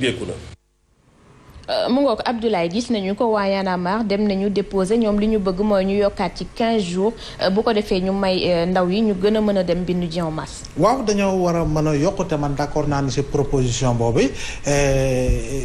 ubbeeku na. mu ngoog Abdoulaye gis nañu ko waa Y'en a marre dem nañu déposer ñoom li ñu bëgg mooy ñu yokkaat ci 15 jours bu ko defee ñu may ndaw yi ñu gën a mën a dem bindu ji en masse. waaw dañoo war a mën a yokkute man d'accord naa ni si proposition boobu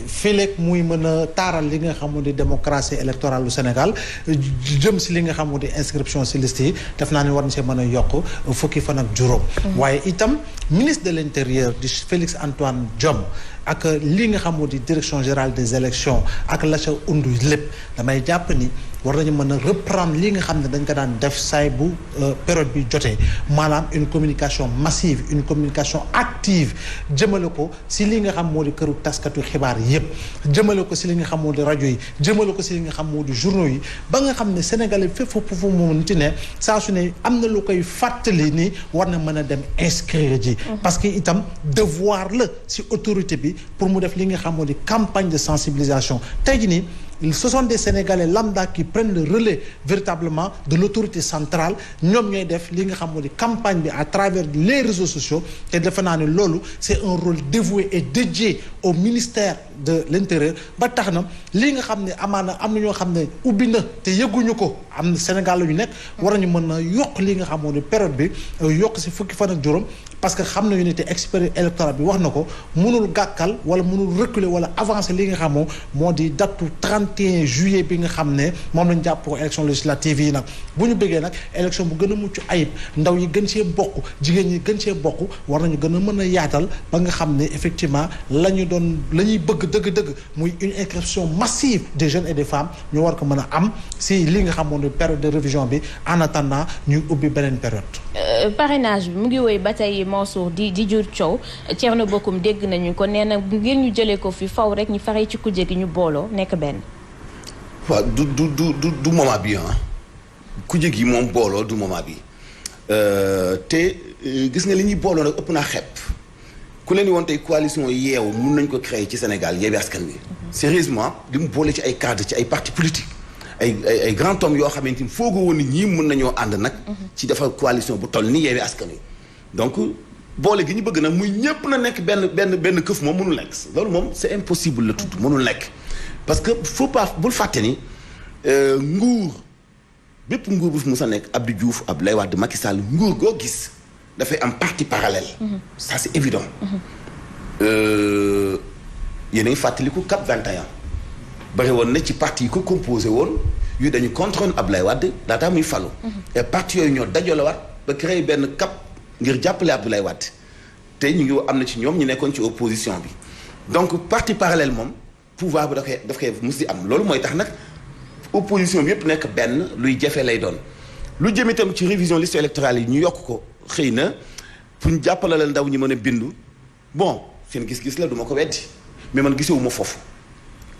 fileeg muy mën a taaral li nga xam di démocratie électorale du Sénégal jëm si li nga xam di inscription si liste yi def naa ni war na see mën a yokk fukki fan ak juróom. waaye itam ministre de l'intérieur di Félix Antoine Diome ak li nga xam di direction générale des élections ak la ca undu lépp damay jàpp ni war nañu mën a reprendre li nga xam ne dañ ko daan def saay bu période bi jotee maanaam une communication massive une communication active jëmale ko si li nga xam moo di këru taskatu xibaar yépp jëmale ko si li nga xam moo di rajo yi jëmale ko si li nga xam moo di journaux yi ba nga xam ne sénégalais fépp fu mu niti ne saa su ne am na lu koy fàttali ni war na mën a dem inscrire ji parce que itam devoir la si autorité bi pour mu def li nga xam moo di campagne de sensibilisation tey jii nii ce sont des Sénégalais lambda qui prennent le relais véritablement de l'autorité centrale ñoom ñooy def li nga xam moo di campagne bi à travers les réseaux sociaux te defe naa ne loolu c'est un rôle dévoué et dédié au ministère de l'intérieur ba tax na li nga xam ne amaana am na ñoo xam ne ubbi na te yëguñu ko am na Sénégal la ñu nekk war nañu mën a yokk li nga xam moo di période bi yokk si fukki fan ak juróom parce que xam nañu ne te expert électoral bi wax na ko mënul gàkkal wala mënul reculer wala avancer li nga xam moo di datu 31 juillet bi nga xam ne moom lañ jàpp ko élection législative yi nag bu ñu bëggee nag élection bu gën a mucc ayib ndaw yi gën see bokk jigéen ñi gën see bokk war nañu gën a mën a yaatal ba nga xam ne effectivement la ñuy bëgg dëgg-dëgg muy une inscription massive des jeunes et des femmes ñu war ko mën a am si li nga xam moo di période de révision bi en attendant ñuy ubbi beneen période. Parrainage bi mu ngi woy ba tey Mansour di jur coow Thierno Bocoum dégg nañu ko nee na ngir ñu jëlee ko fi faw rek ñu faree ci kujje gi ñu booloo nekk benn. waaw du moment bi kujje gi moom booloo du moment bi te gis nga li ñuy booloo nag ëpp naa xepp ku leen di woon tey coalition yeewu mun nañ ko créer ci Sénégal Yewwi Askan Wi. sérieusement di mu boole ci ay cadres ci ay partis politiques ay grands hommes yoo xamante ni foogoo woon ni ñii mën nañoo ànd nag. ci defar coalition bu toll ni Yewwi Askan Wi donc boole gi ñu bëgg nag muy ñëpp na nekk benn këf moom mënul nekk loolu moom c'est impossible la tudd mënul nekk. parce que faut pas bul fàtte ni nguur bépp nguur bu fi mu sa nekk Abdou Diouf Abdoulaye Wade Macky Sall nguur goo gis dafay am parti parallèle. ça c'est évident. yéen a ngi fàttaliku CAP 21. bari woon na ci parti yi ko composé woon yu dañu contre Abdoulaye Wade laataa muy falu. et parti yooyu ñoo dajalewaat ba créé benn CAP ngir jàppale Abdoulaye Wade te ñu ngi am na ci ñoom ñu nekkoon ci opposition bi donc parti parallèle moom. pouvoir bi daf koy mus di am loolu mooy tax nag opposition bi yëpp nekk benn luy jafe lay doon lu jëm itam ci révision liste électorale yi ñu yokk ko xëy na pour ñu jàppale la ndaw ñi mën a bindu bon seen gis-gis la du ma ko weddi mais man gisewuma foofu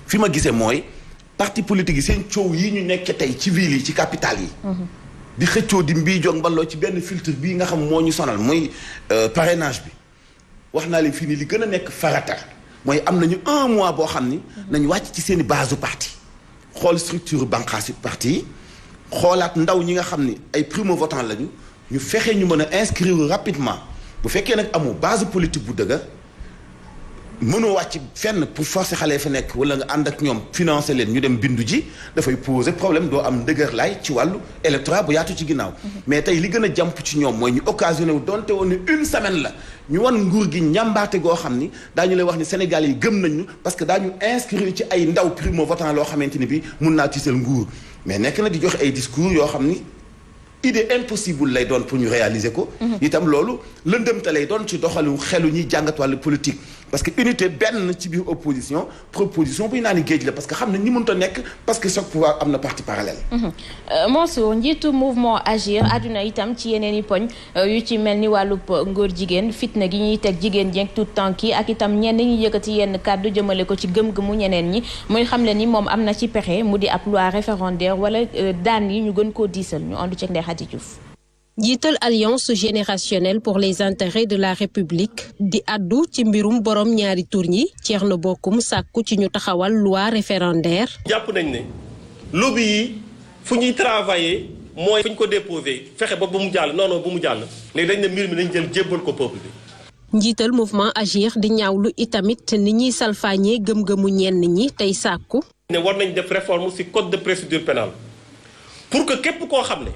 fi ma gisee mooy parti politique yi seen coow yi ñu nekk tey ci ville yi ci capitale yi di xëccoo di mbii jog mballoo ci benn filtre bii nga xam moo ñu sonal mooy parrainage bi wax naa leen fii nii li gën a nekk farata mooy am nañu 1 mois boo xam ni nañu wàcc ci seen i base du parti xool structure banqaas yu parti yi xoolaat ndaw ñi nga xam ni ay primo votant lañu ñu fexe ñu mën a inscrire rapidement bu fekkee nag amoo base politique bu dëgër mënoo wàcc fenn pour forcer xale fa nekk wala nga ànd ak ñoom financer leen ñu dem bindu ji dafay poser problème doo am ndëgër laay ci wàllu électorat bu yaatu ci ginnaaw. mais tey li gën a jàmp ci ñoom mooy ñu occasionné wu donte woon ne 1 semaine la ñu wan nguur gi njàmbaate goo xam ni daañu lay wax ni Sénégal yi gëm nañu parce que daañu inscrire ci ay ndaw primo votant loo xamante ni bi mun naa tiisal nguur mais nekk na di joxe ay discours yoo xam ni idée impossible lay doon pour ñu réaliser ko. itam loolu lëndëmte lay doon ci doxalu xelu ñuy jàngat wàllu politique. parce que unité benn ci biir opposition proposition buy naa ni géej la parce que xam ne ñi mënut a nekk parce que chaque pouvoir am na parti parallèle. Mansour njiitu mouvement Agir àdduna itam ci yeneen i poñ yu ci mel ni wàllub ngóor jigéen fitna gi ñuy teg jigéen jeeg tout tànk yi ak itam ñenn ñi yëkkati yenn kàddu jëmale ko ci gëm-gëmu ñeneen ñi muy xam le ni moom am na ci pexe mu di ab loi référendaire wala daan yi ñu gën koo diisal ñu àndu ci Ndeye Khady Diouf. jiital alliance générationnelle pour les intérêts de la république di addu ci mbirum borom ñaari tur ñi Thierno Bocoum sàkku ci ñu taxawal loi référendaire. jàpp nañ ne lobby yi fu ñuy travailler mooy fu ñu ko déposé fexe ba mu jàll non bu mu jàll léegi dañ ne mbir mi nañ jël jébbal ko peuple bi. njiital mouvement Agir di ñaawlu itamit ni ñuy salfaañee gëm-gëmu ñenn ñi tey sàkku ne war nañ def réforme ci code de procédure pénale pour que képp koo xam ne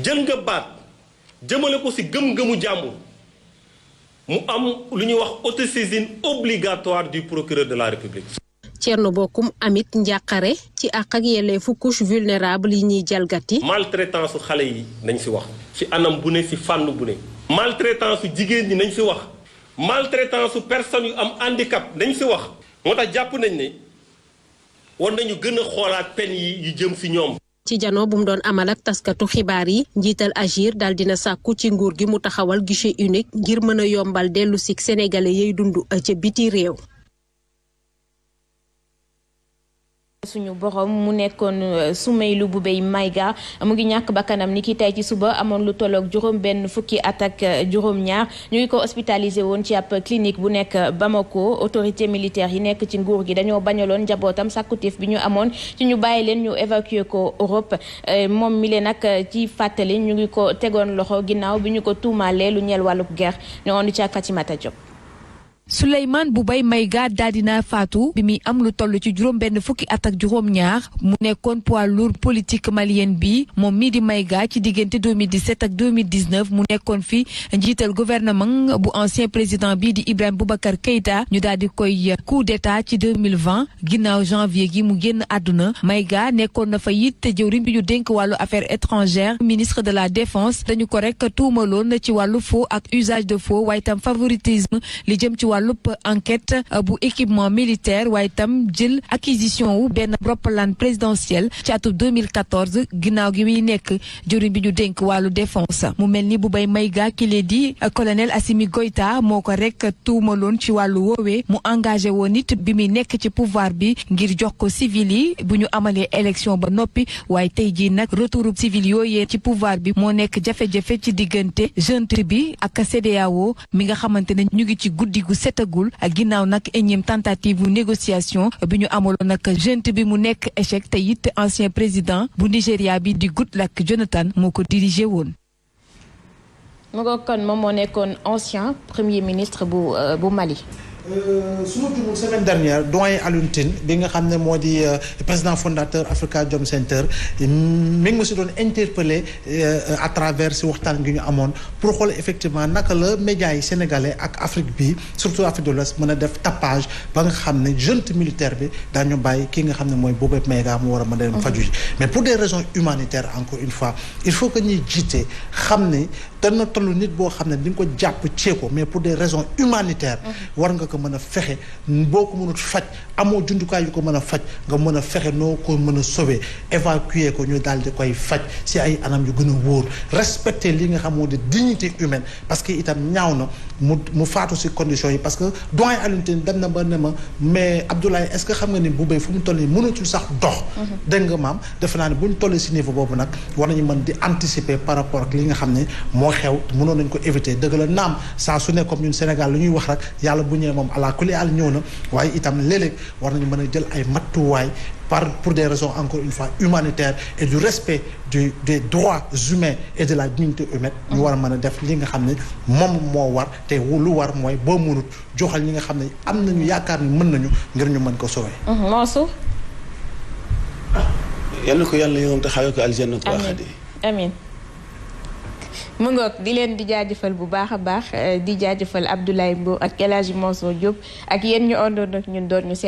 jël nga baat jëmale ko ci gëm-gëmu jàmbur mu am lu ñuy wax autosaisine obligatoire du procureur de la République. Thierno Bocoum amit njàqare ci àq ak yelleefu couche vulnérable yi ñuy jalgati. maltraitance su xale yi nañ ci wax ci anam bu ne ci fànn bu ne. maltraitance su jigéen ñi nañ ci wax maltraitance su personnes yu am handicap nañ ci wax moo tax jàpp nañ ne war nañu gën a xoolaat peine yi yu jëm ci ñoom. ci janoo bu mu doon amal ak taskatu xibaar yi njiital Agir daal dina sàkku ci nguur gi mu taxawal guichet unique ngir mën a yombal dellu si sénégalais yay dund ca biti réew. suñu borom mu nekkoon Soumeylou Boubèye Maïga mu ngi ñàkk bakkanam ni ki tey ci suba amoon lu tolloog juróom benn fukki at ak juróom ñaar ñu ngi ko hospitalisé woon ci ab clinique bu nekk Bamako. autorité militaire yi nekk ci nguur gi dañoo bañaloon njabootam sàkkuteef bi ñu amoon ci ñu bàyyi leen ñu évacuer ko Europe moom mi leen nag ci fàttali ñu ngi ko tegoon loxo ginnaaw bi ñu ko tuumaalee lu ñeel wàllub guerre ñu woon ci ak Fatimata Diop. Souleymane Boubèye Maïga daal dina faatu bi muy am lu toll ci juróom benn fukki at ak juróom ñaar mu nekkoon poids lourd politique malien bi moom mii di Maïga ci diggante 2017 ak 2019 mu nekkoon fi njiital gouvernement bu ancien président bi di Ibrahima Boubacar Keïta ñu daal di koy coup d'état ci 2020 ginnaaw janvier gi mu génn àdduna. Maïga nekkoon na fa it jëwriñ bi ñu dénk wàllu affaires étrangères ministre de la défense dañu ko rek tuumaloon ci wàllu faux ak usage de faux waaye tam favoritisme li jëm ci wàllub enquête bu équipement militaire waaye tam jël acquisition wu benn roppalaan présidentiel ci atum 2014 ginnaaw gi muy nekk jëriñ bi ñu dénk wàllu défense. mu mel ni Boubèye Maïga ki lee di colonel Assimi Goïta moo ko rek tuumaloon ci wàllu woowee mu engagé woon nit bi muy nekk ci pouvoir bi ngir jox ko civil yi bu ñu amalee élection ba noppi waaye tey jii nag retouru civil yooyee ci pouvoir bi moo nekk jafe-jafe ci diggante junte bi ak CEDEAO mi nga xamante ne ñu ngi ci guddi gu setagul ak ginnaaw nag énième tentative bu négociation bi ñu amaloon nag junte bi mu nekk échec te it ancien président bu Nigéria bi di Goodluck Jonathan moo ko dirigé woon. mu nga kon moom moo nekkoon ancien premier ministre bu Mali. su ma jumul semaine dernière doyen Alioune Tine bi nga xam ne moo di président fondateur Africa Jom Center mi ngi ma si doon interpellé à travers si waxtaan gi ñu amoon pour xool effectivement naka la médias yi sénégalais ak Afrique bi surtout Afrique de l'Ouest mën a def tapage ba nga xam ne junte militaire bi daañu bàyyi ki nga xam ne mooy Boubèye Maïga mu war a mën a dem faju ji mais pour des raisons humanitaires encore une fois il faut que ñuy jiite xam ne dana toll nit boo xam ne di nga ko jàpp cee ko mais pour des raisons humanitaires war nga ko mën a fexe boo ko mënut faj amoo jumtukaay yu ko mën a faj nga mën a fexe noo ko mën a sauver évacuer ko ñu daal di koy faj si ay anam yu gën a wóor respecter li nga xam moo di dignité humaine parce que itam ñaaw na mu faatu si conditions yi parce que doyen Alioune Tine dem na ba ne ma mais Abdoulaye est-ce que xam nga ni Boubèye fu mu toll nii mënatul sax dox dégg nga maam defe naa ne bu ñu tollee si niveau boobu nag war nañu mën di anticiper par rapport ak li nga xam ne moo xew mënoon nañ ko éviter dëgg la naam saa su ne comme ñun Sénégal lu ñuy wax rek yàlla bu ñëwee moom ala kulli àll ñëw na waaye itam léeg-léeg war nañu mën a jël ay matuwaay pour des raisons encore une fois humanitaires et du respect des droits humains et de la dignité humaine ñu war a mën a def li nga xam ne moom moo war te lu war mooy boo mënut joxal ñi nga xam ne am nañu yaakaar ni mën nañu ngir ñu mën ko sauver. Mansour. yal na ko yàlla yërëm te xaaral ko aljanna bu baax amiin mu ngoog di leen di jaajëfal bu baax a baax di jaajëfal Abdoulaye Mbow ak El Hadji Mansour Diop ak yéen ñu àndoon ak ñun doon ñu